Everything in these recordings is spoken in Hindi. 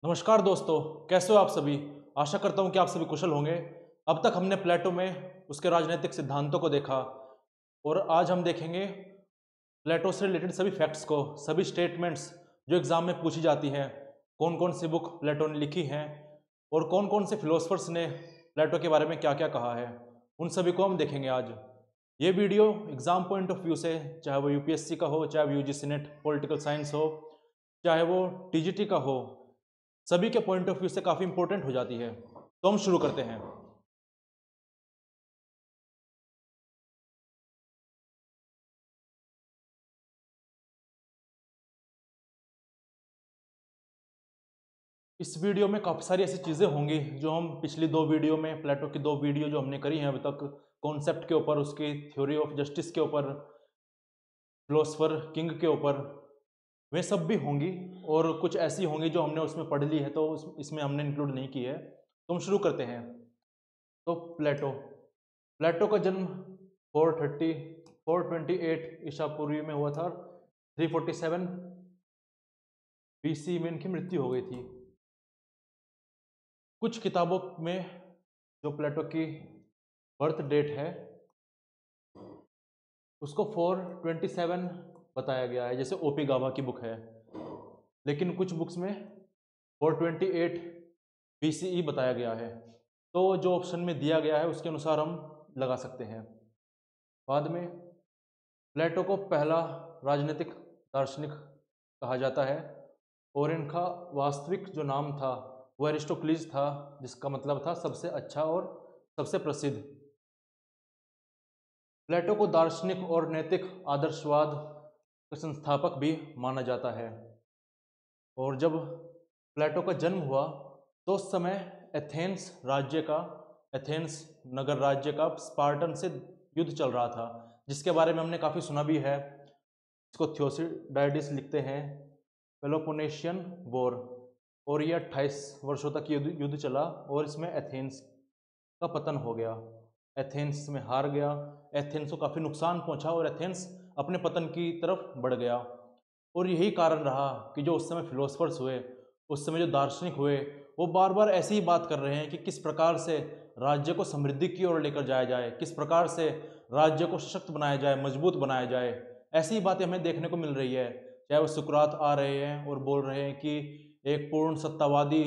नमस्कार दोस्तों, कैसे हो आप सभी। आशा करता हूँ कि आप सभी कुशल होंगे। अब तक हमने प्लेटो में उसके राजनीतिक सिद्धांतों को देखा और आज हम देखेंगे प्लेटो से रिलेटेड सभी फैक्ट्स को, सभी स्टेटमेंट्स जो एग्जाम में पूछी जाती हैं। कौन कौन सी बुक प्लेटो ने लिखी हैं और कौन कौन से फिलोसफर्स ने प्लेटो के बारे में क्या क्या कहा है, उन सभी को हम देखेंगे आज। ये video exam point of view से, चाहे वो यूपीएससी का हो, चाहे वो यूजीसी नेट पॉलिटिकल साइंस हो, चाहे वो टीजीटी का हो, सभी के पॉइंट ऑफ व्यू से काफ़ी इंपॉर्टेंट हो जाती है। तो हम शुरू करते हैं। इस वीडियो में काफ़ी सारी ऐसी चीज़ें होंगी जो हम पिछली दो वीडियो में, प्लेटो की दो वीडियो जो हमने करी हैं अभी तक, कॉन्सेप्ट के ऊपर, उसकी थ्योरी ऑफ जस्टिस के ऊपर, फिलोसफर किंग के ऊपर, वे सब भी होंगी। और कुछ ऐसी होंगी जो हमने उसमें पढ़ ली है तो इसमें हमने इंक्लूड नहीं की है। तो हम शुरू करते हैं। तो प्लेटो प्लेटो का जन्म 428 ईसा पूर्व में हुआ था। 347 बीसी में इनकी मृत्यु हो गई थी। कुछ किताबों में जो प्लेटो की बर्थ डेट है उसको 427 बताया गया है, जैसे ओपी गाभा की बुक है। लेकिन कुछ बुक्स में 428 बीसीई बताया गया है। तो जो ऑप्शन में दिया गया है उसके अनुसार हम लगा सकते हैं। बाद में प्लेटो को पहला राजनीतिक दार्शनिक कहा जाता है और इनका वास्तविक जो नाम था वो एरिस्टोक्लीज था, जिसका मतलब था सबसे अच्छा और सबसे प्रसिद्ध। प्लेटो को दार्शनिक और नैतिक आदर्शवाद का संस्थापक भी माना जाता है। और जब प्लेटो का जन्म हुआ तो उस समय एथेंस नगर राज्य का स्पार्टन से युद्ध चल रहा था, जिसके बारे में हमने काफ़ी सुना भी है। इसको थ्योसिडाइडिस लिखते हैं, पेलोपोनेशियन वॉर। और ये 28 वर्षों तक युद्ध चला और इसमें एथेंस का पतन हो गया। एथेंस में हार गया, एथेंस को काफ़ी नुकसान पहुंचा और एथेंस अपने पतन की तरफ बढ़ गया। और यही कारण रहा कि जो उस समय फिलोसफर्स हुए, उस समय जो दार्शनिक हुए, वो बार बार ऐसी ही बात कर रहे हैं कि किस प्रकार से राज्य को समृद्धि की ओर लेकर जाया जाए, किस प्रकार से राज्य को सशक्त बनाया जाए, मजबूत बनाया जाए। ऐसी ही बातें हमें देखने को मिल रही है। चाहे वो सुकरात आ रहे हैं और बोल रहे हैं कि एक पूर्ण सत्तावादी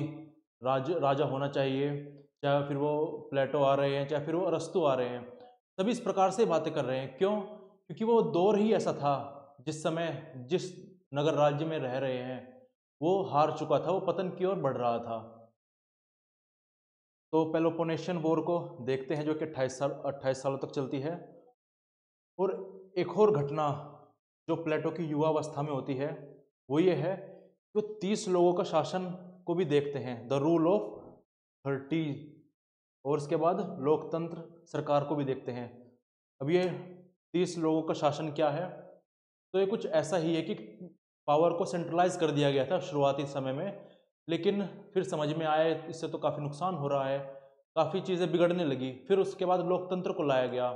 राजा होना चाहिए, चाहे फिर वो प्लेटो आ रहे हैं, चाहे फिर वो अरस्तु आ रहे हैं, सभी इस प्रकार से बातें कर रहे हैं। क्यों? क्योंकि वो दौर ही ऐसा था जिस समय जिस नगर राज्य में रह रहे हैं वो हार चुका था, वो पतन की ओर बढ़ रहा था। तो पेलोपोनेशियन वॉर को देखते हैं जो कि 28 सालों तक चलती है। और एक और घटना जो प्लेटो की युवावस्था में होती है वो ये है कि वो 30 लोगों का शासन को भी देखते हैं, द रूल ऑफ 30। और उसके बाद लोकतंत्र सरकार को भी देखते हैं। अब ये 30 लोगों का शासन क्या है? तो ये कुछ ऐसा ही है कि पावर को सेंट्रलाइज कर दिया गया था शुरुआती समय में, लेकिन फिर समझ में आया इससे तो काफ़ी नुकसान हो रहा है, काफ़ी चीज़ें बिगड़ने लगी। फिर उसके बाद लोकतंत्र को लाया गया।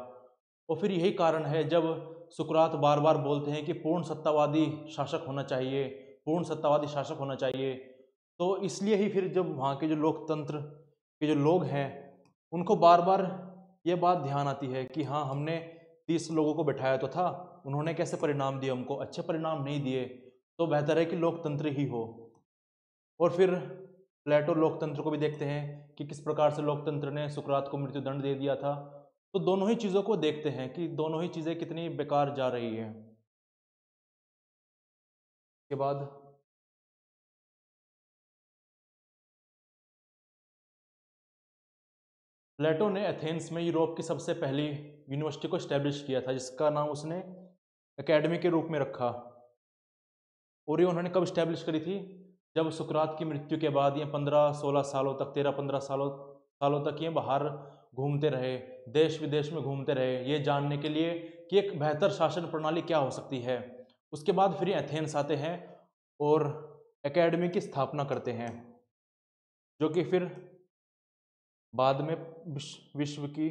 और फिर यही कारण है जब सुकरात बार बार बोलते हैं कि पूर्ण सत्तावादी शासक होना चाहिए, पूर्ण सत्तावादी शासक होना चाहिए। तो इसलिए ही फिर जब वहाँ के जो लोकतंत्र के जो लोग हैं उनको बार बार ये बात ध्यान आती है कि हाँ, हमने 30 लोगों को बैठाया तो था, उन्होंने कैसे परिणाम दिए, हमको अच्छे परिणाम नहीं दिए, तो बेहतर है कि लोकतंत्र ही हो। और फिर प्लेटो लोकतंत्र को भी देखते हैं कि किस प्रकार से लोकतंत्र ने सुकरात को मृत्युदंड दे दिया था। तो दोनों ही चीज़ों को देखते हैं कि दोनों ही चीज़ें कितनी बेकार जा रही हैं। के बाद प्लेटो ने एथेंस में यूरोप की सबसे पहली यूनिवर्सिटी को इस्टेब्लिश किया था, जिसका नाम उसने एकेडमी के रूप में रखा। और ये उन्होंने कब इस्टेब्लिश करी थी? जब सुकरात की मृत्यु के बाद ये 15-16 सालों तक, 13-15 सालों तक ये बाहर घूमते रहे, देश विदेश में घूमते रहे, ये जानने के लिए कि एक बेहतर शासन प्रणाली क्या हो सकती है। उसके बाद फिर ये एथेंस आते हैं और एकेडमी की स्थापना करते हैं, जो कि फिर बाद में विश्व की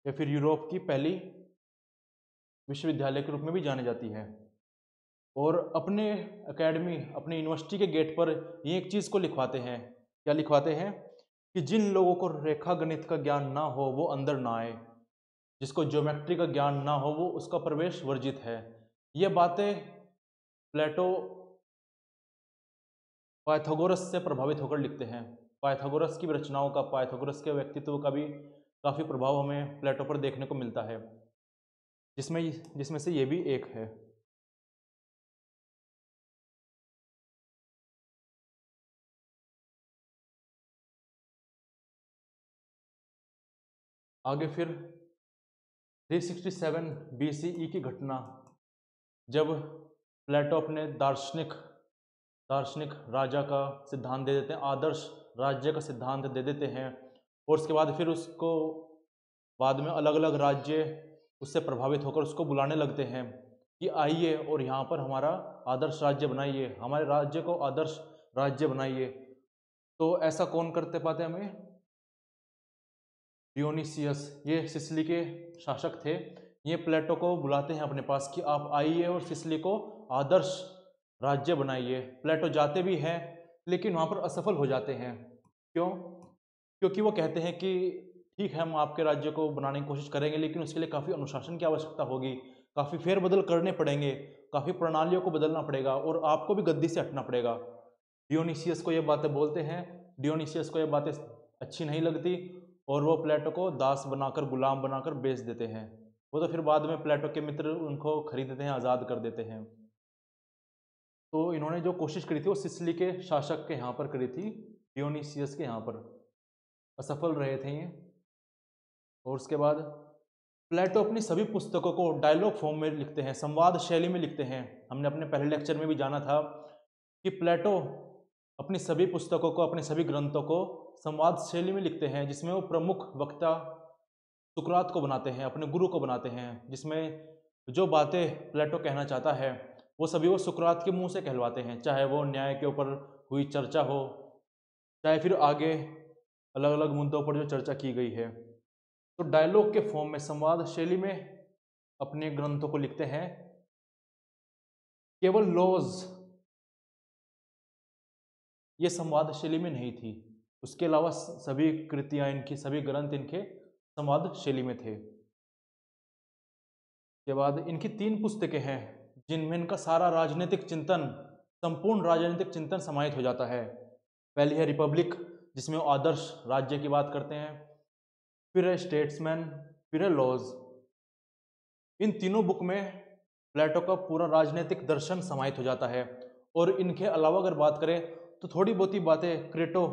या फिर यूरोप की पहली विश्वविद्यालय के रूप में भी जानी जाती है। और अपने एकेडमी, अपनी यूनिवर्सिटी के गेट पर ये एक चीज़ को लिखवाते हैं। क्या लिखवाते हैं? कि जिन लोगों को रेखा गणित का ज्ञान ना हो वो अंदर ना आए, जिसको ज्योमेट्री का ज्ञान ना हो वो उसका प्रवेश वर्जित है। ये बातें प्लेटो पाइथागोरस से प्रभावित होकर लिखते हैं। पाइथागोरस की रचनाओं का, पाइथागोरस के व्यक्तित्व का भी काफ़ी प्रभाव हमें प्लेटो पर देखने को मिलता है, जिसमें जिसमें से ये भी एक है। आगे फिर 367 BCE की घटना, जब प्लेटो अपने दार्शनिक राजा का सिद्धांत दे देते हैं, आदर्श राज्य का सिद्धांत दे देते हैं, और उसके बाद फिर उसको बाद में अलग अलग राज्य उससे प्रभावित होकर उसको बुलाने लगते हैं कि आइए और यहाँ पर हमारा आदर्श राज्य बनाइए, हमारे राज्य को आदर्श राज्य बनाइए। तो ऐसा कौन करते पाते हमें? डियोनिसियस, ये सिसिली के शासक थे। ये प्लेटो को बुलाते हैं अपने पास कि आप आइए और सिसिली को आदर्श राज्य बनाइए। प्लेटो जाते भी हैं लेकिन वहाँ पर असफल हो जाते हैं। क्यों? क्योंकि वो कहते हैं कि ठीक है, हम आपके राज्य को बनाने की कोशिश करेंगे लेकिन उसके लिए काफ़ी अनुशासन की आवश्यकता होगी, काफ़ी फेरबदल करने पड़ेंगे, काफ़ी प्रणालियों को बदलना पड़ेगा और आपको भी गद्दी से हटना पड़ेगा। डियोनिसियस को ये बातें बोलते हैं। डियोनिसियस को ये बातें अच्छी नहीं लगती और वो प्लेटो को दास बनाकर, गुलाम बनाकर बेच देते हैं। वो तो फिर बाद में प्लेटो के मित्र उनको खरीदते हैं, आज़ाद कर देते हैं। तो इन्होंने जो कोशिश करी थी वो सिसिली के शासक के यहाँ पर करी थी, डियोनिसियस के यहाँ पर। असफल रहे थे ये। और उसके बाद प्लेटो अपनी सभी पुस्तकों को डायलॉग फॉर्म में लिखते हैं, संवाद शैली में लिखते हैं। हमने अपने पहले लेक्चर में भी जाना था कि प्लेटो अपनी सभी पुस्तकों को, अपने सभी ग्रंथों को संवाद शैली में लिखते हैं, जिसमें वो प्रमुख वक्ता सुकरात को बनाते हैं, अपने गुरु को बनाते हैं, जिसमें जो बातें प्लेटो कहना चाहता है वो सभी वो सुकरात के मुंह से कहलवाते हैं, चाहे वो न्याय के ऊपर हुई चर्चा हो, चाहे फिर आगे अलग अलग मुद्दों पर जो चर्चा की गई है। तो डायलॉग के फॉर्म में, संवाद शैली में अपने ग्रंथों को लिखते हैं। केवल लॉज ये संवाद शैली में नहीं थी, उसके अलावा सभी कृतियां इनकी, सभी ग्रंथ इनके संवाद शैली में थे। के बाद इनकी 3 पुस्तकें हैं जिनमें इनका सारा राजनीतिक चिंतन, संपूर्ण राजनीतिक चिंतन समाहित हो जाता है। पहली है रिपब्लिक, जिसमें वो आदर्श राज्य की बात करते हैं। फिर है स्टेट्समैन, फिर है लॉज। इन तीनों बुक में प्लेटो का पूरा राजनीतिक दर्शन समाहित हो जाता है। और इनके अलावा अगर बात करें तो थोड़ी बहुती बातें क्रेटो,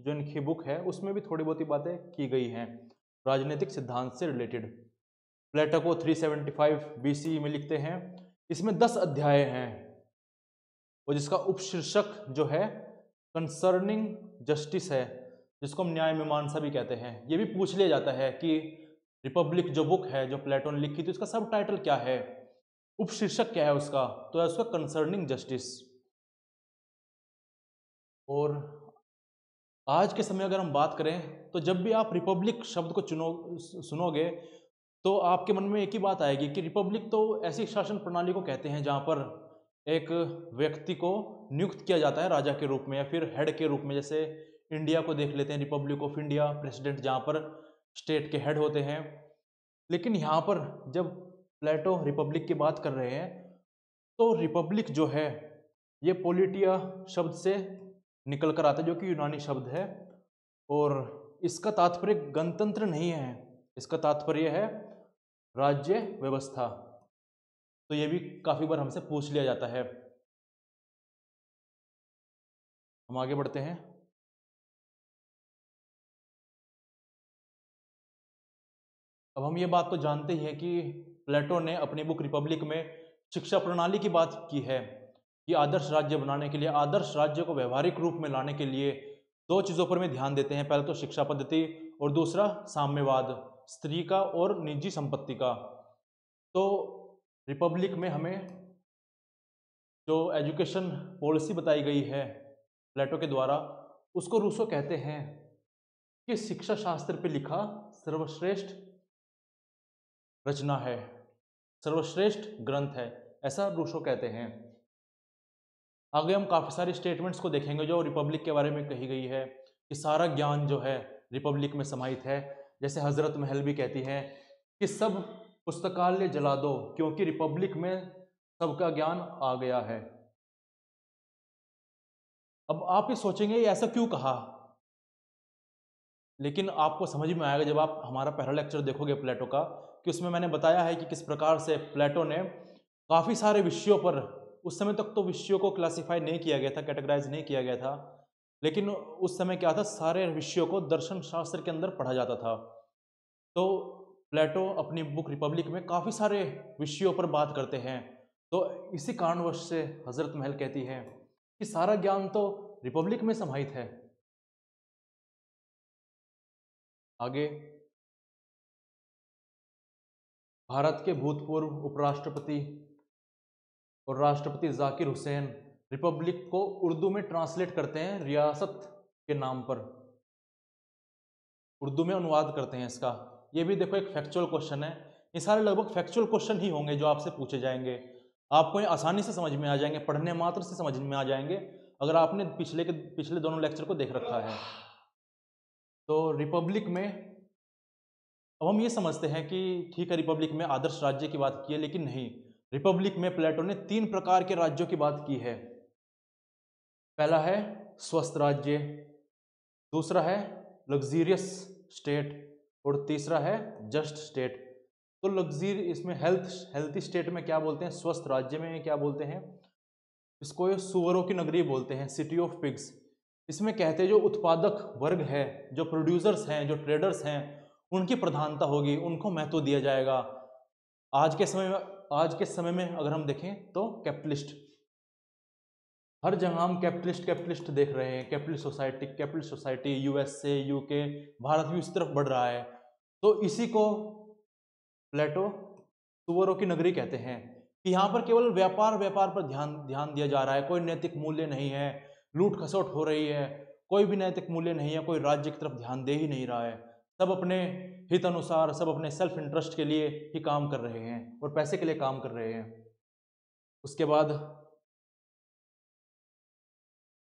जो इनकी बुक है, उसमें भी थोड़ी बहुती बातें की गई हैं राजनीतिक सिद्धांत से रिलेटेड। प्लेटो को 375 BC में लिखते हैं। इसमें 10 अध्याय हैं और जिसका उपशीर्षक जो है कंसर्निंग जस्टिस है, जिसको हम न्याय मीमांसा भी कहते हैं। ये भी पूछ लिया जाता है कि रिपब्लिक जो बुक है, जो प्लेटो ने लिखी थी, उसका सब टाइटल क्या है, उपशीर्षक क्या है उसका? तो है उसका कंसर्निंग जस्टिस। और आज के समय अगर हम बात करें तो जब भी आप रिपब्लिक शब्द को सुनोगे तो आपके मन में एक ही बात आएगी कि रिपब्लिक तो ऐसी शासन प्रणाली को कहते हैं जहाँ पर एक व्यक्ति को नियुक्त किया जाता है राजा के रूप में या फिर हेड के रूप में। जैसे इंडिया को देख लेते हैं, रिपब्लिक ऑफ इंडिया, प्रेसिडेंट जहाँ पर स्टेट के हेड होते हैं। लेकिन यहाँ पर जब प्लेटो रिपब्लिक की बात कर रहे हैं तो रिपब्लिक जो है ये पोलिटिया शब्द से निकल कर आता है, जो कि यूनानी शब्द है। और इसका तात्पर्य गणतंत्र नहीं है, इसका तात्पर्य है राज्य व्यवस्था। तो ये भी काफ़ी बार हमसे पूछ लिया जाता है। हम आगे बढ़ते हैं। अब हम ये बात तो जानते ही हैं कि प्लेटो ने अपनी बुक रिपब्लिक में शिक्षा प्रणाली की बात की है कि आदर्श राज्य बनाने के लिए, आदर्श राज्य को व्यवहारिक रूप में लाने के लिए 2 चीज़ों पर में ध्यान देते हैं। पहले तो शिक्षा पद्धति और दूसरा साम्यवाद, स्त्री का और निजी संपत्ति का। तो रिपब्लिक में हमें जो एजुकेशन पॉलिसी बताई गई है प्लेटो के द्वारा, उसको रूसो कहते हैं कि शिक्षा शास्त्र पे लिखा सर्वश्रेष्ठ रचना है, सर्वश्रेष्ठ ग्रंथ है, ऐसा रूसो कहते हैं। आगे हम काफ़ी सारी स्टेटमेंट्स को देखेंगे जो रिपब्लिक के बारे में कही गई है कि सारा ज्ञान जो है रिपब्लिक में समाहित है। जैसे हजरत महल भी कहती हैं कि सब पुस्तकालय जला दो क्योंकि रिपब्लिक में सबका ज्ञान आ गया है। अब आप ये सोचेंगे ये ऐसा क्यों कहा, लेकिन आपको समझ में आएगा जब आप हमारा पहला लेक्चर देखोगे प्लेटो का, कि उसमें मैंने बताया है कि किस प्रकार से प्लेटो ने काफ़ी सारे विषयों पर, उस समय तक तो विषयों को क्लासिफाई नहीं किया गया था, कैटेगराइज नहीं किया गया था, लेकिन उस समय क्या था, सारे विषयों को दर्शन शास्त्र के अंदर पढ़ा जाता था। तो प्लेटो अपनी बुक रिपब्लिक में काफ़ी सारे विषयों पर बात करते हैं। तो इसी कारणवश से हजरत महल कहती है कि सारा ज्ञान तो रिपब्लिक में समाहित है। आगे, भारत के भूतपूर्व उपराष्ट्रपति और राष्ट्रपति जाकिर हुसैन रिपब्लिक को उर्दू में ट्रांसलेट करते हैं रियासत के नाम पर, उर्दू में अनुवाद करते हैं इसका। ये भी देखो एक फैक्चुअल क्वेश्चन है। ये सारे लगभग फैक्चुअल क्वेश्चन ही होंगे जो आपसे पूछे जाएंगे, आपको ये आसानी से समझ में आ जाएंगे, पढ़ने मात्र से समझ में आ जाएंगे अगर आपने पिछले दोनों लेक्चर को देख रखा है। तो रिपब्लिक में अब हम ये समझते हैं कि ठीक है, रिपब्लिक में आदर्श राज्य की बात की है, लेकिन नहीं, रिपब्लिक में प्लेटो ने 3 प्रकार के राज्यों की बात की है। पहला है स्वस्थ राज्य, दूसरा है लग्जीरियस स्टेट और तीसरा है जस्ट स्टेट। तो लग्जीर इसमें हेल्थी स्टेट में क्या बोलते हैं, स्वस्थ राज्य में क्या बोलते हैं, इसको ये सुअरों की नगरी बोलते हैं, सिटी ऑफ पिग्स। इसमें कहते हैं जो उत्पादक वर्ग है, जो प्रोड्यूसर्स हैं, जो ट्रेडर्स हैं, उनकी प्रधानता होगी, उनको महत्व दिया जाएगा। आज के समय में अगर हम देखें तो कैपिटलिस्ट, हर जगह हम कैपिटलिस्ट देख रहे हैं, capitalist society USA, UK, Bharat भी उस तरफ बढ़ रहा है। तो इसी को प्लेटो सुअरों की नगरी कहते हैं कि यहाँ पर केवल व्यापार पर ध्यान ध्यान दिया जा रहा है, कोई नैतिक मूल्य नहीं है, लूट खसोट हो रही है, कोई भी नैतिक मूल्य नहीं है, कोई राज्य की तरफ ध्यान दे ही नहीं रहा है। सब अपने हित अनुसार, सब अपने सेल्फ इंटरेस्ट के लिए ही काम कर रहे हैं और पैसे के लिए काम कर रहे हैं। उसके बाद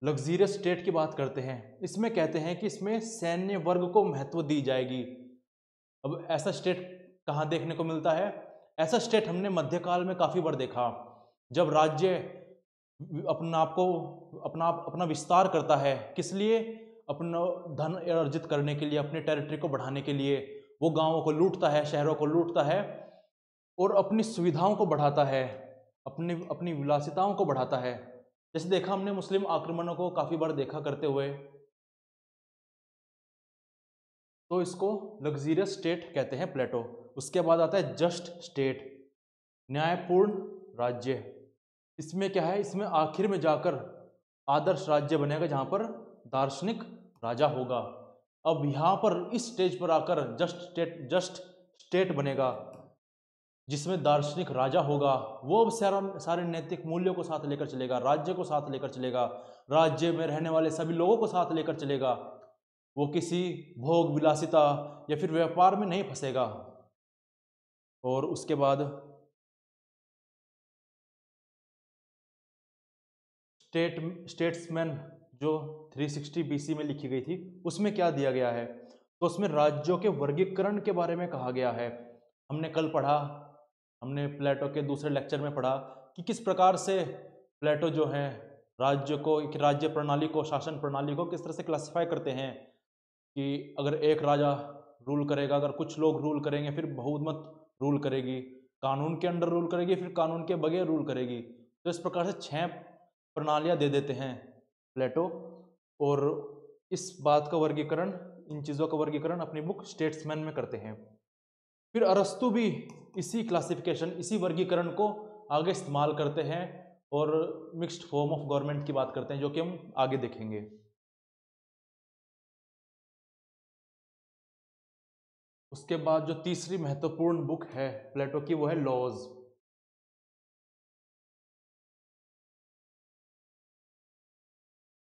लग्जीरियस स्टेट की बात करते हैं। इसमें कहते हैं कि इसमें सैन्य वर्ग को महत्व दी जाएगी। अब ऐसा स्टेट कहाँ देखने को मिलता है? ऐसा स्टेट हमने मध्यकाल में काफ़ी बार देखा, जब राज्य अपना विस्तार करता है। किस लिए? अपना धन अर्जित करने के लिए, अपनी टेरिटरी को बढ़ाने के लिए वो गांवों को लूटता है, शहरों को लूटता है और अपनी सुविधाओं को बढ़ाता है, अपनी अपनी विलासिताओं को बढ़ाता है। जैसे देखा हमने मुस्लिम आक्रमणों को काफ़ी बार देखा करते हुए, तो इसको लग्जीरियस स्टेट कहते हैं प्लेटो। उसके बाद आता है जस्ट स्टेट, न्यायपूर्ण राज्य। इसमें क्या है, इसमें आखिर में जाकर आदर्श राज्य बनेगा जहां पर दार्शनिक राजा होगा। अब यहां पर इस स्टेज पर आकर जस्ट स्टेट बनेगा जिसमें दार्शनिक राजा होगा। वो सारे नैतिक मूल्यों को साथ लेकर चलेगा, राज्य को साथ लेकर चलेगा, राज्य में रहने वाले सभी लोगों को साथ लेकर चलेगा। वो किसी भोग विलासिता या फिर व्यापार में नहीं फंसेगा। और उसके बाद स्टेट्समैन जो 360 BC में लिखी गई थी, उसमें क्या दिया गया है, तो उसमें राज्यों के वर्गीकरण के बारे में कहा गया है। हमने कल पढ़ा, हमने प्लेटो के दूसरे लेक्चर में पढ़ा कि किस प्रकार से प्लेटो जो है राज्य प्रणाली को, शासन प्रणाली को किस तरह से क्लासिफाई करते हैं कि अगर एक राजा रूल करेगा, अगर कुछ लोग रूल करेंगे, फिर बहुमत रूल करेगी, कानून के अंडर रूल करेगी, फिर कानून के बगैर रूल करेगी। तो इस प्रकार से 6 प्रणालियाँ दे देते हैं प्लेटो। और इस बात का वर्गीकरण, इन चीज़ों का वर्गीकरण अपनी बुक स्टेट्समैन में करते हैं। फिर अरस्तु भी इसी क्लासिफिकेशन, इसी वर्गीकरण को आगे इस्तेमाल करते हैं और मिक्स्ड फॉर्म ऑफ गवर्नमेंट की बात करते हैं, जो कि हम आगे देखेंगे। उसके बाद जो तीसरी महत्वपूर्ण बुक है प्लेटो की, वो है लॉज।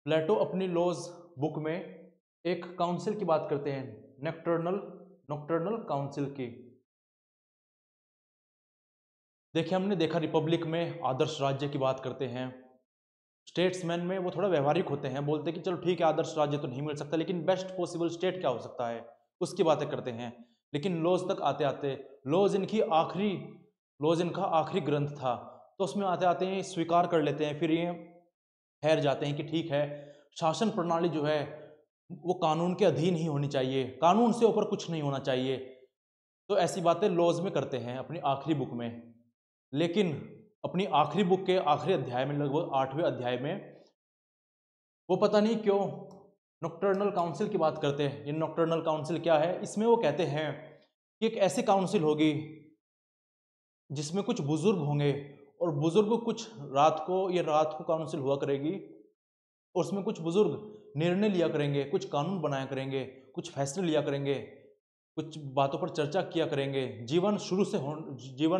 प्लेटो अपनी लॉज बुक में एक काउंसिल की बात करते हैं, नॉक्टर्नल काउंसिल की। देखिए, हमने देखा रिपब्लिक में आदर्श राज्य की बात करते हैं, स्टेट्समैन में वो थोड़ा व्यवहारिक होते हैं, बोलते हैं कि चलो ठीक है आदर्श राज्य तो नहीं मिल सकता लेकिन बेस्ट पॉसिबल स्टेट क्या हो सकता है उसकी बातें करते हैं। लेकिन लॉज तक आते आते लॉज इनका आखिरी ग्रंथ था, तो उसमें आते आते हैं स्वीकार कर लेते हैं, फिर ये ठहर जाते हैं कि ठीक है शासन प्रणाली जो है वो कानून के अधीन ही होनी चाहिए, कानून से ऊपर कुछ नहीं होना चाहिए। तो ऐसी बातें लॉज में करते हैं अपनी आखिरी बुक में। लेकिन अपनी आखिरी बुक के आखिरी अध्याय में, लगभग 8वें अध्याय में, वो पता नहीं क्यों नॉकटर्नल काउंसिल की बात करते हैं। ये नॉकटर्नल काउंसिल क्या है, इसमें वो कहते हैं कि एक ऐसी काउंसिल होगी जिसमें कुछ बुजुर्ग होंगे, और बुजुर्ग कुछ रात को काउंसिल हुआ करेगी, और उसमें कुछ बुजुर्ग निर्णय लिया करेंगे, कुछ कानून बनाया करेंगे, कुछ फैसले लिया करेंगे, कुछ बातों पर चर्चा किया करेंगे, जीवन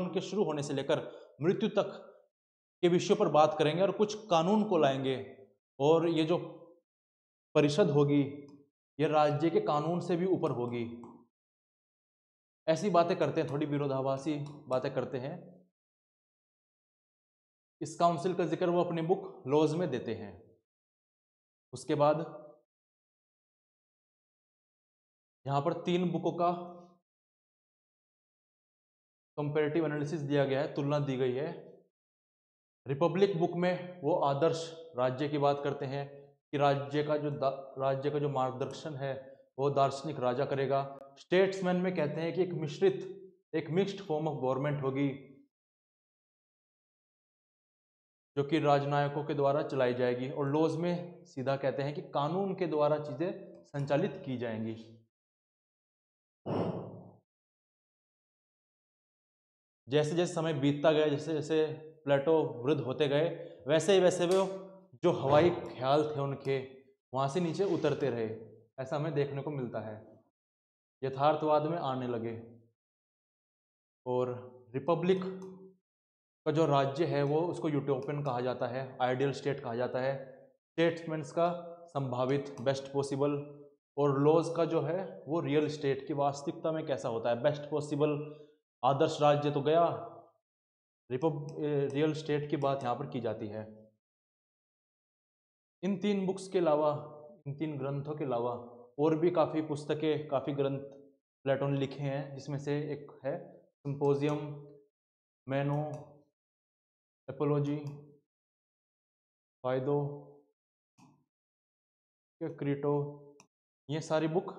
के शुरू होने से लेकर मृत्यु तक के विषयों पर बात करेंगे और कुछ कानून को लाएंगे। और ये जो परिषद होगी ये राज्य के कानून से भी ऊपर होगी। ऐसी बातें करते हैं, थोड़ी विरोधाभासी बातें करते हैं। इस काउंसिल का जिक्र वो अपनी बुक लॉज में देते हैं। उसके बाद यहां पर 3 बुकों का कंपैरेटिव एनालिसिस दिया गया है, तुलना दी गई है। रिपब्लिक बुक में वो आदर्श राज्य की बात करते हैं कि राज्य का जो मार्गदर्शन है वो दार्शनिक राजा करेगा। स्टेट्समैन में कहते हैं कि एक मिक्स्ड फॉर्म ऑफ गवर्नमेंट होगी जो कि राजनायकों के द्वारा चलाई जाएगी। और लॉज में सीधा कहते हैं कि कानून के द्वारा चीजें संचालित की जाएंगी। जैसे जैसे समय बीतता गया, जैसे जैसे प्लेटो वृद्ध होते गए, वैसे वो जो हवाई ख्याल थे उनके वहां से नीचे उतरते रहे, ऐसा हमें देखने को मिलता है, यथार्थवाद में आने लगे। और रिपब्लिक का जो राज्य है वो उसको यूटोपियन कहा जाता है, आइडियल स्टेट कहा जाता है। स्टेट्समैन्स का संभावित बेस्ट पॉसिबल, और लॉज का जो है वो रियल स्टेट की वास्तविकता में कैसा होता है। बेस्ट पॉसिबल आदर्श राज्य तो गया, रियल स्टेट की बात यहाँ पर की जाती है। इन 3 बुक्स के अलावा, इन 3 ग्रंथों के अलावा और भी काफ़ी पुस्तकें, काफ़ी ग्रंथ प्लेटो ने लिखे हैं, जिसमें से एक है सिंपोजियम, मैनो, एपोलॉजी, फाइदो, क्रीटो, ये सारी बुक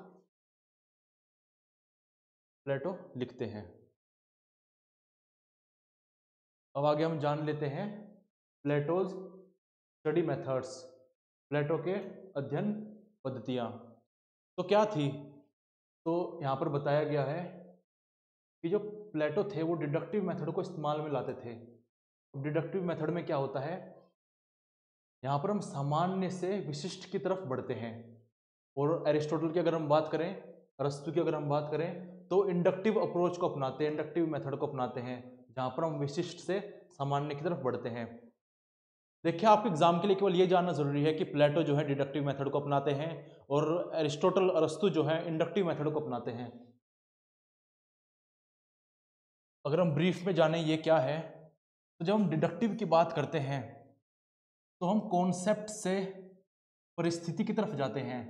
प्लेटो लिखते हैं। अब आगे हम जान लेते हैं प्लेटोज स्टडी मेथड्स, प्लेटो के अध्ययन पद्धतियाँ तो क्या थी। तो यहाँ पर बताया गया है कि जो प्लेटो थे वो डिडक्टिव मेथड को इस्तेमाल में लाते थे। डिडक्टिव मेथड में क्या होता है, यहाँ पर हम सामान्य से विशिष्ट की तरफ बढ़ते हैं। और एरिस्टोटल की अगर हम बात करें, अरस्तु की अगर हम बात करें, तो इंडक्टिव अप्रोच को अपनाते हैं, इंडक्टिव मेथड को अपनाते हैं, जहाँ पर हम विशिष्ट से सामान्य की तरफ बढ़ते हैं। देखिए आपके एग्जाम के लिए केवल ये जानना जरूरी है कि प्लेटो जो है डिडक्टिव मेथड को अपनाते हैं और एरिस्टोटल, अरस्तु जो है इंडक्टिव मेथड को अपनाते हैं। अगर हम ब्रीफ में जाने ये क्या है, तो जब हम डिडक्टिव की बात करते हैं तो हम कॉन्सेप्ट से परिस्थिति की तरफ जाते हैं,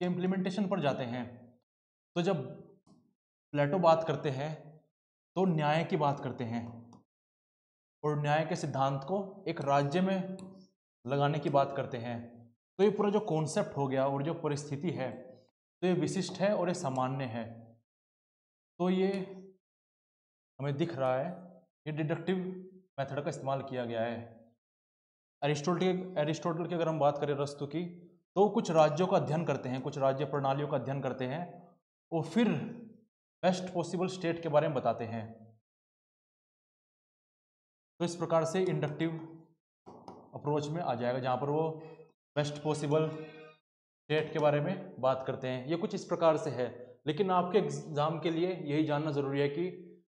इम्प्लीमेंटेशन पर जाते हैं। तो जब प्लेटो बात करते हैं तो न्याय की बात करते हैं, और न्याय के सिद्धांत को एक राज्य में लगाने की बात करते हैं। तो ये पूरा जो कॉन्सेप्ट हो गया और जो परिस्थिति है, तो ये विशिष्ट है और ये सामान्य है। तो ये हमें दिख रहा है, ये डिडक्टिव मेथड का इस्तेमाल किया गया है। एरिस्टोटल की अगर हम बात करें, अरस्तु की, तो कुछ राज्यों का अध्ययन करते हैं, कुछ राज्य प्रणालियों का अध्ययन करते हैं और फिर बेस्ट पॉसिबल स्टेट के बारे में बताते हैं। तो इस प्रकार से इंडक्टिव अप्रोच में आ जाएगा, जहाँ पर वो बेस्ट पॉसिबल स्टेट के बारे में बात करते हैं। ये कुछ इस प्रकार से है, लेकिन आपके एग्जाम के लिए यही जानना जरूरी है कि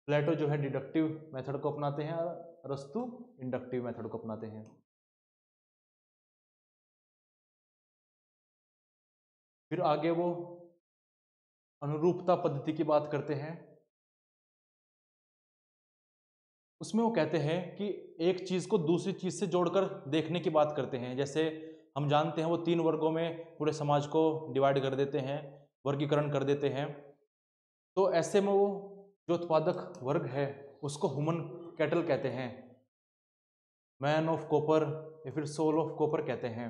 प्लेटो जो है डिडक्टिव मेथड को अपनाते हैं और अरस्तु इंडक्टिव मेथड को अपनाते हैं। फिर आगे वो अनुरूपता पद्धति की बात करते हैं। उसमें वो कहते हैं कि एक चीज़ को दूसरी चीज़ से जोड़कर देखने की बात करते हैं। जैसे हम जानते हैं वो 3 वर्गों में पूरे समाज को डिवाइड कर देते हैं, वर्गीकरण कर देते हैं। तो ऐसे में वो जो उत्पादक वर्ग है उसको ह्यूमन कैटल कहते हैं, मैन ऑफ कॉपर या फिर सोल ऑफ कॉपर कहते हैं।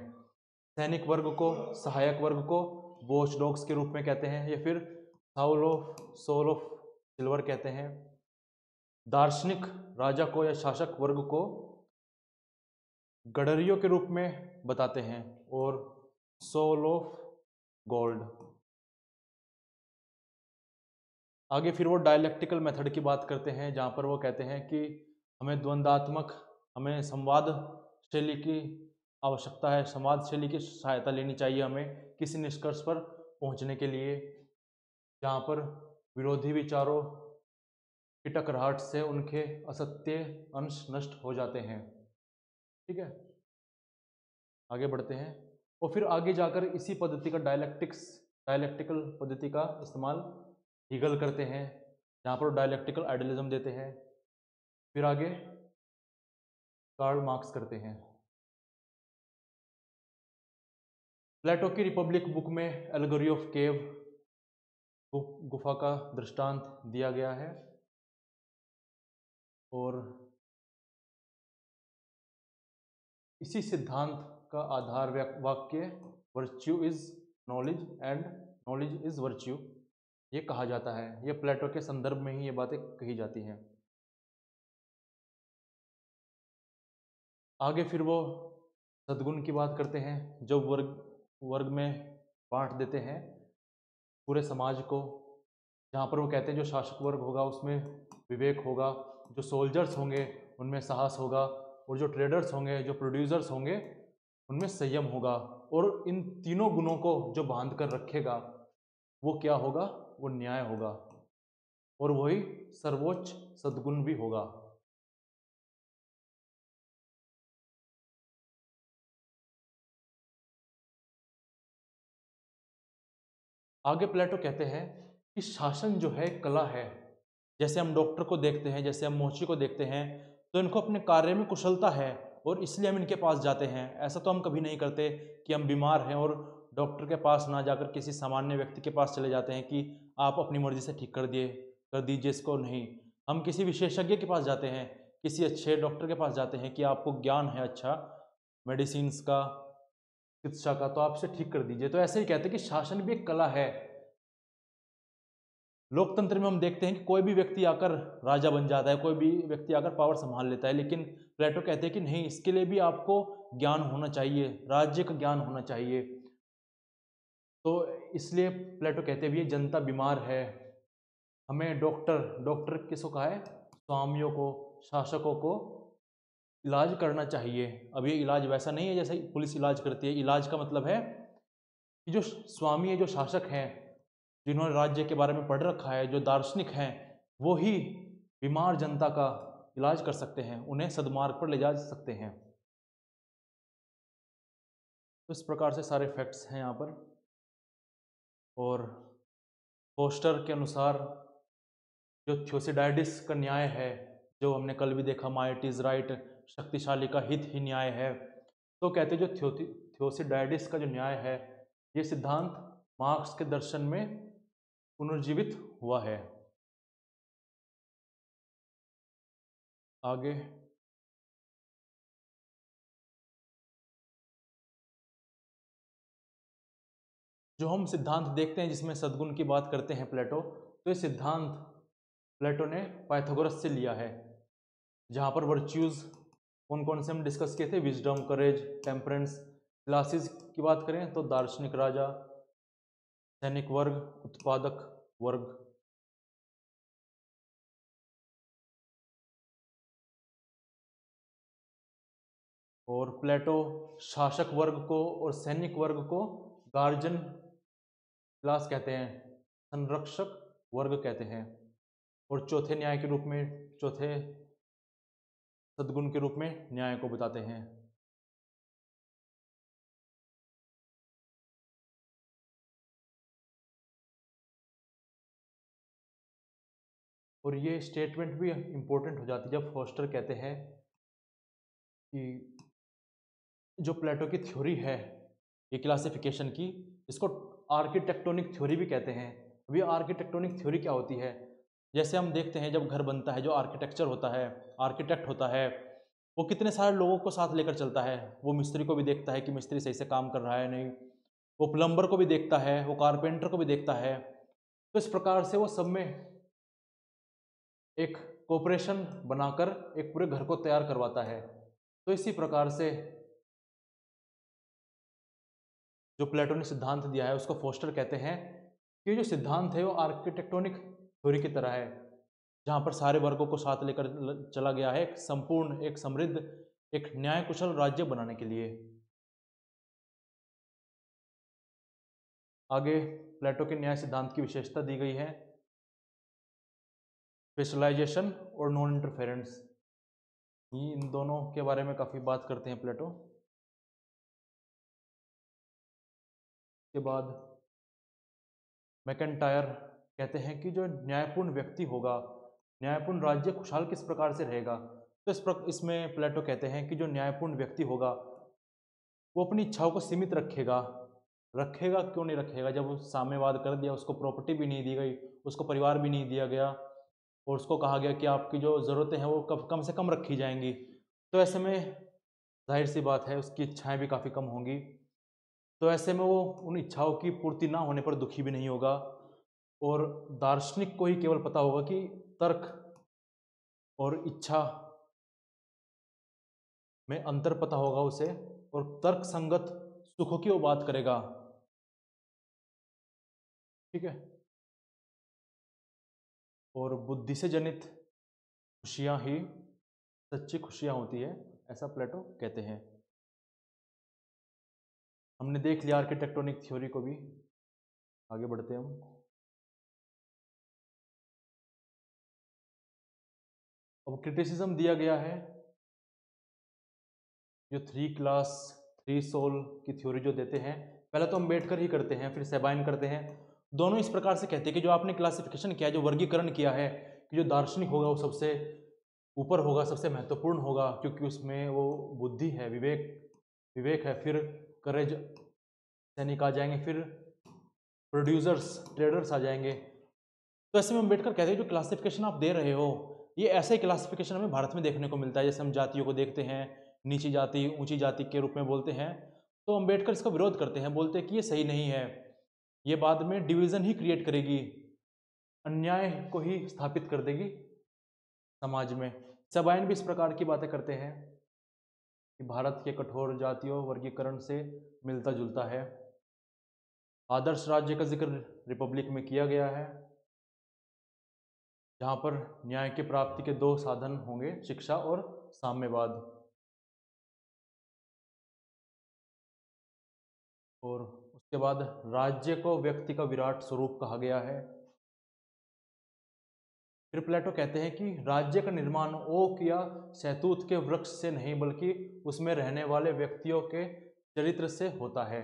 सैनिक वर्ग को, सहायक वर्ग को वॉच डॉग्स के रूप में कहते हैं या फिर सोल ऑफ सिल्वर कहते हैं। दार्शनिक राजा को या शासक वर्ग को गडरियों के रूप में बताते हैं और सोल ऑफ गोल्ड। आगे फिर वो डायलेक्टिकल मेथड की बात करते हैं, जहाँ पर वो कहते हैं कि हमें संवाद शैली की आवश्यकता है, संवाद शैली की सहायता लेनी चाहिए हमें किसी निष्कर्ष पर पहुंचने के लिए, जहाँ पर विरोधी विचारों की टकराहट से उनके असत्य अंश नष्ट हो जाते हैं। ठीक है, आगे बढ़ते हैं। और फिर आगे जाकर इसी पद्धति का डायलेक्टिकल पद्धति का इस्तेमाल हीगल करते हैं, जहाँ पर डायलेक्टिकल आइडियलिज्म देते हैं। फिर आगे कार्ल मार्क्स करते हैं। प्लेटो की रिपब्लिक बुक में एल्गोरी ऑफ केव गुफा का दृष्टांत दिया गया है और इसी सिद्धांत का आधार वाक्य virtue is knowledge and knowledge is virtue ये कहा जाता है। ये प्लेटो के संदर्भ में ही ये बातें कही जाती हैं। आगे फिर वो सद्गुण की बात करते हैं, जो वर्ग में बांट देते हैं पूरे समाज को, जहाँ पर वो कहते हैं जो शासक वर्ग होगा उसमें विवेक होगा, जो सोल्जर्स होंगे उनमें साहस होगा, और जो ट्रेडर्स होंगे, जो प्रोड्यूसर्स होंगे उनमें संयम होगा। और इन तीनों गुणों को जो बांध कर रखेगा वो क्या होगा, वो न्याय होगा, और वही सर्वोच्च सद्गुण भी होगा। आगे प्लेटो कहते हैं कि शासन जो है कला है। जैसे हम डॉक्टर को देखते हैं, जैसे हम मोची को देखते हैं, तो इनको अपने कार्य में कुशलता है और इसलिए हम इनके पास जाते हैं। ऐसा तो हम कभी नहीं करते कि हम बीमार हैं और डॉक्टर के पास ना जाकर किसी सामान्य व्यक्ति के पास चले जाते हैं कि आप अपनी मर्जी से ठीक कर दीजिए इसको। नहीं, हम किसी विशेषज्ञ के पास जाते हैं, किसी अच्छे डॉक्टर के पास जाते हैं कि आपको ज्ञान है अच्छा मेडिसिन्स का, चिकित्सा का, तो आप इसे ठीक कर दीजिए। तो ऐसे ही कहते हैं कि शासन भी एक कला है। लोकतंत्र में हम देखते हैं कि कोई भी व्यक्ति आकर राजा बन जाता है, कोई भी व्यक्ति आकर पावर संभाल लेता है, लेकिन प्लेटो कहते हैं कि नहीं, इसके लिए भी आपको ज्ञान होना चाहिए, राज्य का ज्ञान होना चाहिए। तो इसलिए प्लेटो कहते हैं भी ये जनता बीमार है, हमें डॉक्टर किसको कहा है, स्वामियों को, शासकों को इलाज करना चाहिए। अब ये इलाज वैसा नहीं है जैसे पुलिस इलाज करती है। इलाज का मतलब है कि जो स्वामी है, जो शासक हैं, जिन्होंने राज्य के बारे में पढ़ रखा है, जो दार्शनिक हैं, वो ही बीमार जनता का इलाज कर सकते हैं, उन्हें सद्मार्ग पर ले जा सकते हैं। तो इस प्रकार से सारे फैक्ट्स हैं यहाँ पर। और फोस्टर के अनुसार जो थ्योसिडाइडिस का न्याय है, जो हमने कल भी देखा, माइट इज राइट, शक्तिशाली का हित ही न्याय है, तो कहते हैं जो थ्योसिडाइडिस का जो न्याय है, ये सिद्धांत मार्क्स के दर्शन में पुनर्जीवित हुआ है। आगे जो हम सिद्धांत देखते हैं जिसमें सद्गुण की बात करते हैं प्लेटो, तो ये सिद्धांत प्लेटो ने पाइथागोरस से लिया है, जहाँ पर वर्च्यूज कौन कौन से हम डिस्कस किए थे, विजडम, करेज, टेम्परेंस। क्लासेस की बात करें तो दार्शनिक राजा, सैनिक वर्ग, उत्पादक वर्ग। और प्लेटो शासक वर्ग को और सैनिक वर्ग को गार्जियन क्लास कहते हैं, संरक्षक वर्ग कहते हैं, और चौथे न्याय के रूप में, चौथे सद्गुण के रूप में न्याय को बताते हैं। और ये स्टेटमेंट भी इम्पोर्टेंट हो जाती है जब फोस्टर कहते हैं कि जो प्लेटो की थ्योरी है ये क्लासिफिकेशन की, इसको आर्किटेक्टोनिक थ्योरी भी कहते हैं। अभी आर्किटेक्टोनिक थ्योरी क्या होती है? जैसे हम देखते हैं जब घर बनता है, जो आर्किटेक्चर होता है, आर्किटेक्ट होता है, वो कितने सारे लोगों को साथ लेकर चलता है। वो मिस्त्री को भी देखता है कि मिस्त्री सही से काम कर रहा है नहीं, वो प्लम्बर को भी देखता है, वो कारपेंटर को भी देखता है। तो इस प्रकार से वो सब में एक कोऑपरेशन बनाकर एक पूरे घर को तैयार करवाता है। तो इसी प्रकार से जो प्लेटो ने सिद्धांत दिया है उसको फोस्टर कहते हैं कि जो सिद्धांत है वो आर्किटेक्टोनिक थ्योरी की तरह है, जहाँ पर सारे वर्गों को साथ लेकर चला गया है एक संपूर्ण, एक समृद्ध, एक न्याय कुशल राज्य बनाने के लिए। आगे प्लेटो के न्याय सिद्धांत की विशेषता दी गई है, स्पेशलाइजेशन और नॉन इंटरफेरेंस। इन दोनों के बारे में काफ़ी बात करते हैं प्लेटो। के बाद मैकेंटायर कहते हैं कि जो न्यायपूर्ण व्यक्ति होगा, न्यायपूर्ण राज्य खुशहाल किस प्रकार से रहेगा। तो इसमें प्लेटो कहते हैं कि जो न्यायपूर्ण व्यक्ति होगा वो अपनी इच्छाओं को सीमित रखेगा। रखेगा क्यों नहीं रखेगा? जब साम्यवाद कर दिया, उसको प्रॉपर्टी भी नहीं दी गई, उसको परिवार भी नहीं दिया गया, और उसको कहा गया कि आपकी जो ज़रूरतें हैं वो कम से कम रखी जाएंगी, तो ऐसे में जाहिर सी बात है उसकी इच्छाएं भी काफ़ी कम होंगी। तो ऐसे में वो उन इच्छाओं की पूर्ति ना होने पर दुखी भी नहीं होगा, और दार्शनिक को ही केवल पता होगा कि तर्क और इच्छा में अंतर पता होगा उसे, और तर्क संगत सुखों की वो बात करेगा। ठीक है। और बुद्धि से जनित खुशियां ही सच्ची खुशियां होती है, ऐसा प्लेटो कहते हैं। हमने देख लिया आर्किटेक्टोनिक थ्योरी को भी, आगे बढ़ते हैं हम। अब क्रिटिसिज्म दिया गया है, जो 3 सोल की थ्योरी जो देते हैं, पहले तो अम्बेडकर ही करते हैं, फिर सेबाइन करते हैं। दोनों इस प्रकार से कहते हैं कि जो आपने क्लासिफिकेशन किया है, जो वर्गीकरण किया है, कि जो दार्शनिक होगा वो सबसे ऊपर होगा, सबसे महत्वपूर्ण होगा, क्योंकि उसमें वो बुद्धि है, विवेक है, फिर करेज सैनिक आ जाएंगे, फिर प्रोड्यूसर्स ट्रेडर्स आ जाएंगे। तो ऐसे में अम्बेडकर कहते हैं जो क्लासिफिकेशन आप दे रहे हो, ये ऐसा ही क्लासिफिकेशन हमें भारत में देखने को मिलता है। जैसे हम जातियों को देखते हैं, नीची जाति ऊंची जाति के रूप में बोलते हैं, तो अम्बेडकर इसका विरोध करते हैं, बोलते हैं कि ये सही नहीं है, ये बाद में डिवीज़न ही क्रिएट करेगी, अन्याय को ही स्थापित कर देगी समाज में। सबाइन भी इस प्रकार की बातें करते हैं कि भारत के कठोर जातियों वर्गीकरण से मिलता जुलता है। आदर्श राज्य का जिक्र रिपब्लिक में किया गया है, जहाँ पर न्याय की प्राप्ति के 2 साधन होंगे, शिक्षा और साम्यवाद। और उसके बाद राज्य को व्यक्ति का विराट स्वरूप कहा गया है। फिर प्लेटो कहते हैं कि राज्य का निर्माण ओक या शहतूत के वृक्ष से नहीं, बल्कि उसमें रहने वाले व्यक्तियों के चरित्र से होता है।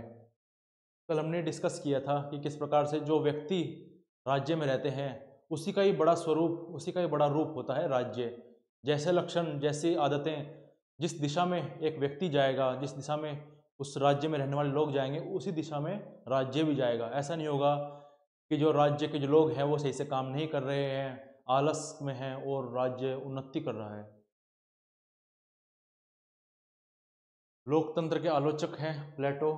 कल हमने डिस्कस किया था कि किस प्रकार से जो व्यक्ति राज्य में रहते हैं उसी का ही बड़ा स्वरूप, उसी का ही बड़ा रूप होता है राज्य। जैसे लक्षण, जैसी आदतें, जिस दिशा में एक व्यक्ति जाएगा, जिस दिशा में उस राज्य में रहने वाले लोग जाएंगे, उसी दिशा में राज्य भी जाएगा। ऐसा नहीं होगा कि जो राज्य के जो लोग हैं वो सही से काम नहीं कर रहे हैं, आलस में हैं, और राज्य उन्नति कर रहा है। लोकतंत्र के आलोचक हैं प्लेटो।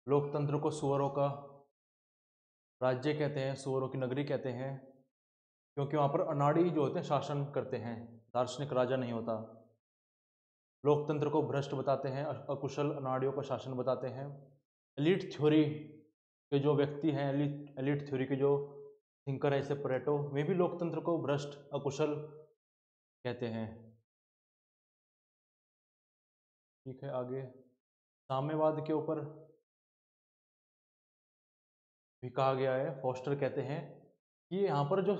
लोकतंत्र को सुअरों का राज्य कहते हैं, सुअरों की नगरी कहते हैं, क्योंकि वहाँ पर अनाड़ी जो होते हैं शासन करते हैं, दार्शनिक राजा नहीं होता। लोकतंत्र को भ्रष्ट बताते हैं, अकुशल अनाड़ियों का शासन बताते हैं। एलिट थ्योरी के जो व्यक्ति हैं, एलिट थ्योरी के जो थिंकर है जैसे प्लेटो, वे भी लोकतंत्र को भ्रष्ट अकुशल कहते हैं। ठीक है, आगे साम्यवाद के ऊपर भी कहा गया है। फोस्टर कहते हैं कि यहाँ पर जो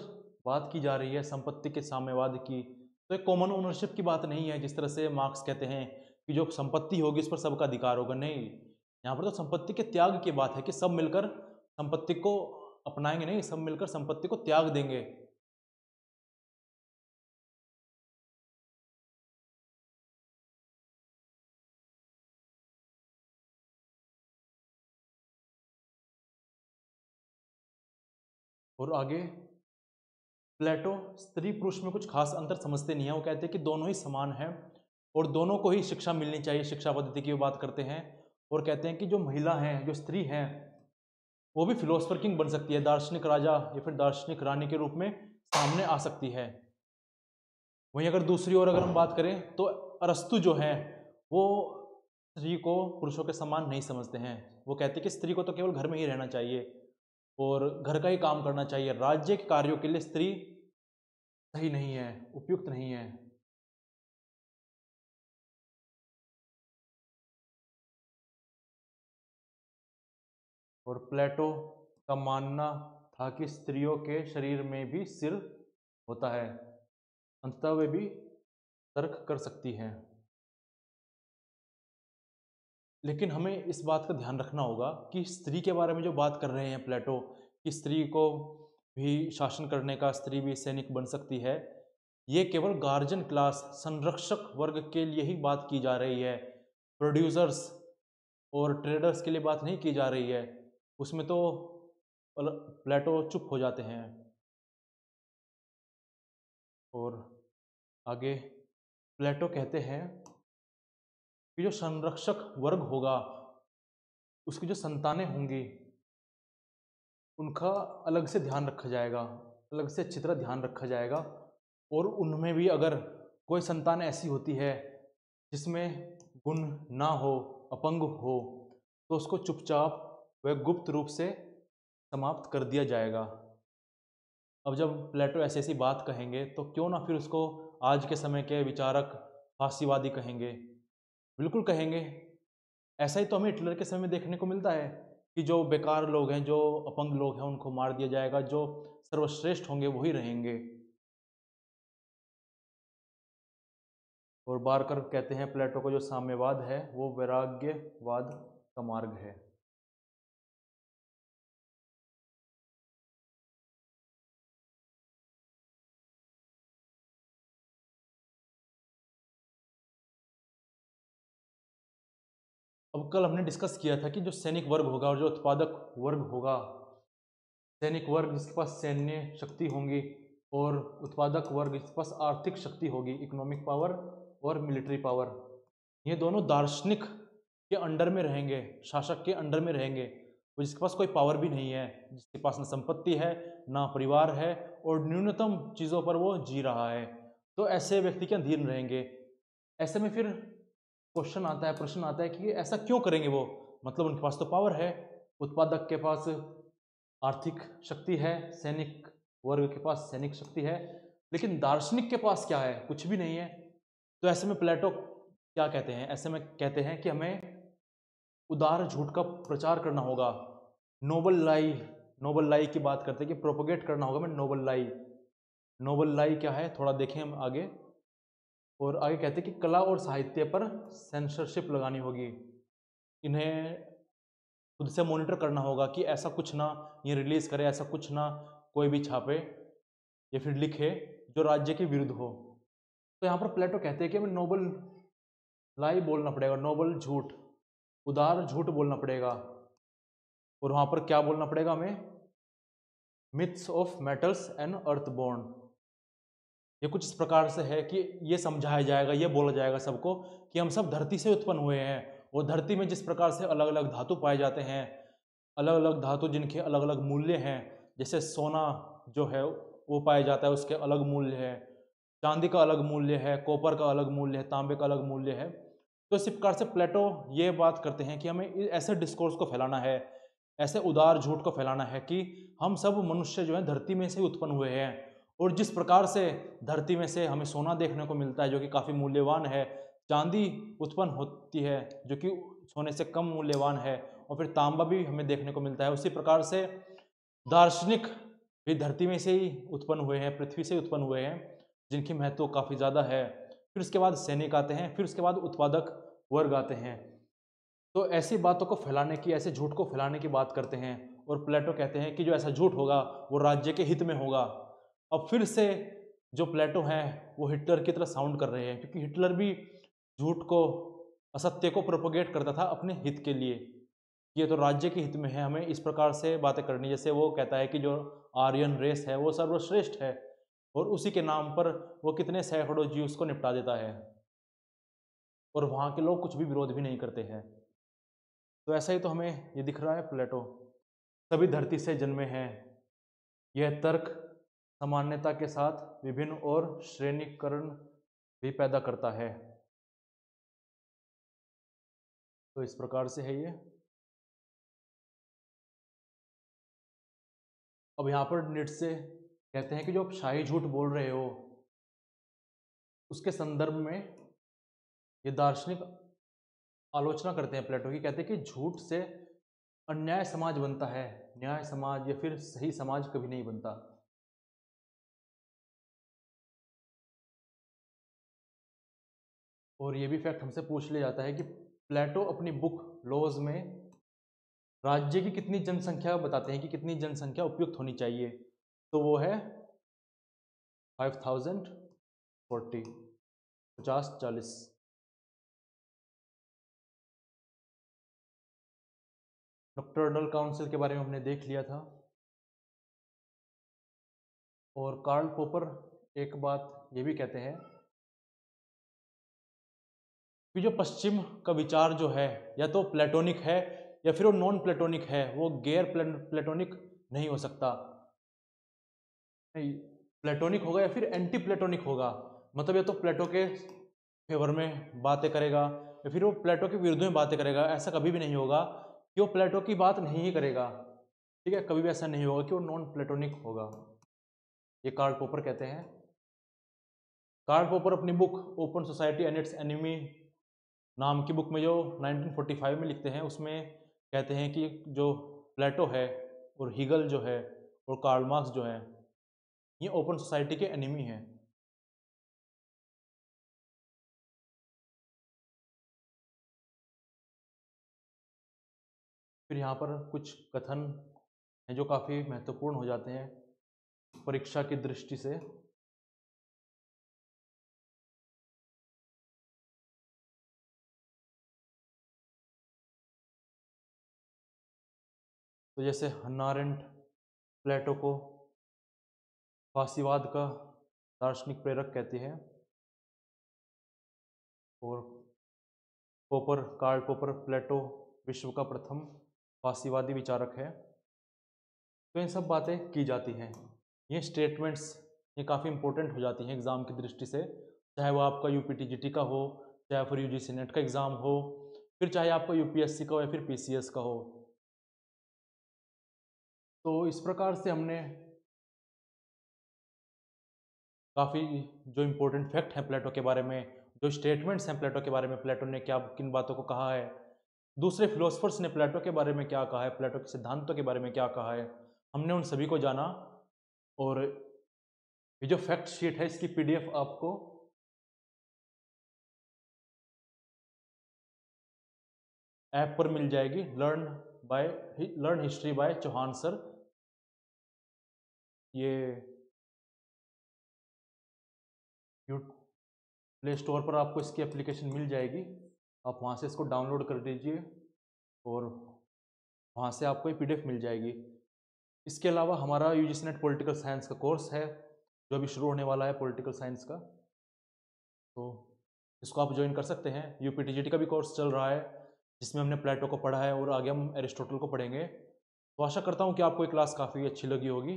बात की जा रही है संपत्ति के साम्यवाद की, तो एक कॉमन ओनरशिप की बात नहीं है, जिस तरह से मार्क्स कहते हैं कि जो संपत्ति होगी उस पर सबका अधिकार होगा। नहीं, यहाँ पर तो संपत्ति के त्याग की बात है कि सब मिलकर संपत्ति को अपनाएंगे, नहीं, सब मिलकर संपत्ति को त्याग देंगे। और आगे प्लेटो स्त्री पुरुष में कुछ खास अंतर समझते नहीं है। वो कहते हैं कि दोनों ही समान हैं और दोनों को ही शिक्षा मिलनी चाहिए, शिक्षा पद्धति की बात करते हैं। और कहते हैं कि जो महिला हैं, जो स्त्री हैं, वो भी फिलोसफर किंग बन सकती है, दार्शनिक राजा या फिर दार्शनिक रानी के रूप में सामने आ सकती है। वहीं अगर दूसरी ओर अगर हम बात करें तो अरस्तु जो है वो स्त्री को पुरुषों के समान नहीं समझते हैं। वो कहते हैं कि स्त्री को तो केवल घर में ही रहना चाहिए और घर का ही काम करना चाहिए, राज्य के कार्यों के लिए स्त्री सही नहीं है, उपयुक्त नहीं है। और प्लेटो का मानना था कि स्त्रियों के शरीर में भी सिर होता है, अंततः वे भी तर्क कर सकती हैं। लेकिन हमें इस बात का ध्यान रखना होगा कि स्त्री के बारे में जो बात कर रहे हैं प्लेटो, कि स्त्री को भी शासन करने का, स्त्री भी सैनिक बन सकती है, ये केवल गार्जियन क्लास, संरक्षक वर्ग के लिए ही बात की जा रही है। प्रोड्यूसर्स और ट्रेडर्स के लिए बात नहीं की जा रही है। उसमें तो प्लेटो चुप हो जाते हैं। और आगे प्लेटो कहते हैं कि जो संरक्षक वर्ग होगा, उसकी जो संतानें होंगी, उनका अलग से ध्यान रखा जाएगा, अलग से अच्छी तरह ध्यान रखा जाएगा। और उनमें भी अगर कोई संतान ऐसी होती है जिसमें गुण ना हो, अपंग हो, तो उसको चुपचाप व गुप्त रूप से समाप्त कर दिया जाएगा। अब जब प्लेटो ऐसी ऐसी बात कहेंगे तो क्यों ना फिर उसको आज के समय के विचारक फांसीवादी कहेंगे, बिल्कुल कहेंगे। ऐसा ही तो हमें हिटलर के समय में देखने को मिलता है कि जो बेकार लोग हैं, जो अपंग लोग हैं, उनको मार दिया जाएगा, जो सर्वश्रेष्ठ होंगे वही रहेंगे। और बारकर कहते हैं प्लेटो को जो साम्यवाद है वो वैराग्यवाद का मार्ग है। अब कल हमने डिस्कस किया था कि जो सैनिक वर्ग होगा और जो उत्पादक वर्ग होगा, सैनिक वर्ग जिसके पास सैन्य शक्ति होंगी और उत्पादक वर्ग जिसके पास आर्थिक शक्ति होगी, इकोनॉमिक पावर और मिलिट्री पावर, ये दोनों दार्शनिक के अंडर में रहेंगे, शासक के अंडर में रहेंगे। वो जिसके पास कोई पावर भी नहीं है, जिसके पास ना संपत्ति है, ना परिवार है और न्यूनतम चीज़ों पर वो जी रहा है, तो ऐसे व्यक्ति के अधीन रहेंगे। ऐसे में फिर क्वेश्चन आता है, प्रश्न आता है कि ऐसा क्यों करेंगे वो? मतलब उनके पास तो पावर है, उत्पादक के पास आर्थिक शक्ति है, सैनिक वर्ग के पास सैनिक शक्ति है, लेकिन दार्शनिक के पास क्या है? कुछ भी नहीं है। तो ऐसे में प्लेटो क्या कहते हैं? ऐसे में कहते हैं कि हमें उदार झूठ का प्रचार करना होगा, नोबल लाई की बात करते हैं कि प्रोपोगेट करना होगा हमें नोबल लाई। नोबल लाई क्या है, थोड़ा देखें हम आगे। और आगे कहते हैं कि कला और साहित्य पर सेंसरशिप लगानी होगी, इन्हें खुद से मॉनिटर करना होगा कि ऐसा कुछ ना ये रिलीज करे, ऐसा कुछ ना कोई भी छापे या फिर लिखे जो राज्य के विरुद्ध हो। तो यहाँ पर प्लेटो कहते हैं कि हमें नोबल लाई बोलना पड़ेगा, नोबल झूठ, उदार झूठ बोलना पड़ेगा। और वहाँ पर क्या बोलना पड़ेगा हमें? Myths of metals and earthborn. ये कुछ इस प्रकार से है कि ये समझाया जाएगा, ये बोला जाएगा सबको कि हम सब धरती से उत्पन्न हुए हैं और धरती में जिस प्रकार से अलग अलग धातु पाए जाते हैं, अलग अलग धातु जिनके अलग अलग मूल्य हैं, जैसे सोना जो है वो पाया जाता है, उसके अलग मूल्य है, चांदी का अलग मूल्य है, कॉपर का अलग मूल्य है, तांबे का अलग मूल्य है। तो इस प्रकार से प्लेटो ये बात करते हैं कि हमें ऐसे डिस्कोर्स को फैलाना है, ऐसे उदार झूठ को फैलाना है कि हम सब मनुष्य जो है धरती में से उत्पन्न हुए हैं और जिस प्रकार से धरती में से हमें सोना देखने को मिलता है जो कि काफ़ी मूल्यवान है, चांदी उत्पन्न होती है जो कि सोने से कम मूल्यवान है, और फिर तांबा भी हमें देखने को मिलता है, उसी प्रकार से दार्शनिक भी धरती में से ही उत्पन्न हुए हैं, पृथ्वी से उत्पन्न हुए हैं, जिनकी महत्व काफ़ी ज़्यादा है। फिर उसके बाद सैनिक आते हैं, फिर उसके बाद उत्पादक वर्ग आते हैं। तो ऐसी बातों को फैलाने की, ऐसे झूठ को फैलाने की बात करते हैं। और प्लेटो कहते हैं कि जो ऐसा झूठ होगा वो राज्य के हित में होगा। अब फिर से जो प्लेटो हैं वो हिटलर की तरह साउंड कर रहे हैं, क्योंकि हिटलर भी झूठ को, असत्य को प्रोपोगेट करता था अपने हित के लिए। ये तो राज्य के हित में है, हमें इस प्रकार से बातें करनी। जैसे वो कहता है कि जो आर्यन रेस है वो सर्वश्रेष्ठ है, और उसी के नाम पर वो कितने सैकड़ों जीव्स को निपटा देता है, और वहाँ के लोग कुछ भी विरोध भी नहीं करते हैं। तो ऐसा ही तो हमें ये दिख रहा है प्लेटो। सभी धरती से जन्मे हैं, यह तर्क सामान्यता के साथ विभिन्न और श्रेणीकरण भी पैदा करता है। तो इस प्रकार से है ये। अब यहाँ पर नीत्शे कहते हैं कि जो आप शाही झूठ बोल रहे हो, उसके संदर्भ में ये दार्शनिक आलोचना करते हैं प्लेटो की। कहते हैं कि झूठ से अन्याय समाज बनता है, न्याय समाज या फिर सही समाज कभी नहीं बनता। और ये भी फैक्ट हमसे पूछ लिया जाता है कि प्लेटो अपनी बुक लॉज में राज्य की कितनी जनसंख्या बताते हैं कि कितनी जनसंख्या उपयुक्त होनी चाहिए। तो वो है 5040, 50-40। नॉक्टर्नल काउंसिल के बारे में हमने देख लिया था। और कार्ल पोपर एक बात ये भी कहते हैं कि जो पश्चिम का विचार जो है या तो प्लेटोनिक है या फिर वो नॉन प्लेटोनिक है, वो गैर प्लेटोनिक नहीं हो सकता। नहीं, प्लेटोनिक होगा या फिर एंटी प्लेटोनिक होगा। मतलब या तो प्लेटो के फेवर में बातें करेगा या फिर वो प्लेटो के विरुद्ध में बातें करेगा। ऐसा कभी भी नहीं होगा कि वो प्लेटो की बात नहीं ही करेगा। ठीक है, कभी भी ऐसा नहीं होगा कि वो नॉन प्लेटोनिक होगा। ये कार्ल पोपर कहते हैं। कार्ल पोपर अपनी book open society and it's enemy नाम की बुक में जो 1945 में लिखते हैं, उसमें कहते हैं कि जो प्लेटो है और हीगल जो है और कार्ल मार्क्स जो है, ये ओपन सोसाइटी के एनिमी हैं। फिर यहाँ पर कुछ कथन हैं जो काफ़ी महत्वपूर्ण हो जाते हैं परीक्षा की दृष्टि से। तो जैसे हन्ना अरेंट प्लेटो को फासीवाद का दार्शनिक प्रेरक कहती है, और पोपर कार्ल पोपर प्लेटो विश्व का प्रथम फासीवादी विचारक है। तो इन सब बातें की जाती हैं। ये स्टेटमेंट्स ये काफ़ी इंपॉर्टेंट हो जाती हैं एग्ज़ाम की दृष्टि से, चाहे वो आपका यूपीटीजीटी का हो, चाहे फिर यूजीसी नेट का एग्ज़ाम हो, फिर चाहे आपका यूपीएससी का हो या फिर पीसीएस का हो। तो इस प्रकार से हमने काफ़ी जो इम्पोर्टेंट फैक्ट हैं प्लेटो के बारे में, जो स्टेटमेंट्स हैं प्लेटो के बारे में, प्लेटो ने क्या किन बातों को कहा है, दूसरे फिलोसफर्स ने प्लेटो के बारे में क्या कहा है, प्लेटो के सिद्धांतों के बारे में क्या कहा है, हमने उन सभी को जाना। और ये जो फैक्ट शीट है इसकी पीडीएफ आपको ऐप पर मिल जाएगी, learn history by Chauhan sir. ये प्ले स्टोर पर आपको इसकी एप्लीकेशन मिल जाएगी, आप वहाँ से इसको डाउनलोड कर दीजिए और वहाँ से आपको ये पीडीएफ मिल जाएगी। इसके अलावा हमारा यूजीसी नेट पॉलिटिकल साइंस का कोर्स है जो अभी शुरू होने वाला है पॉलिटिकल साइंस का, तो इसको आप ज्वाइन कर सकते हैं। यूपीटीजीटी का भी कोर्स चल रहा है जिसमें हमने प्लेटो को पढ़ा है और आगे हम एरिस्टोटल को पढ़ेंगे। तो आशा करता हूँ कि आपको ये क्लास काफ़ी अच्छी लगी होगी।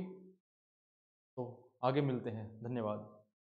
तो आगे मिलते हैं, धन्यवाद।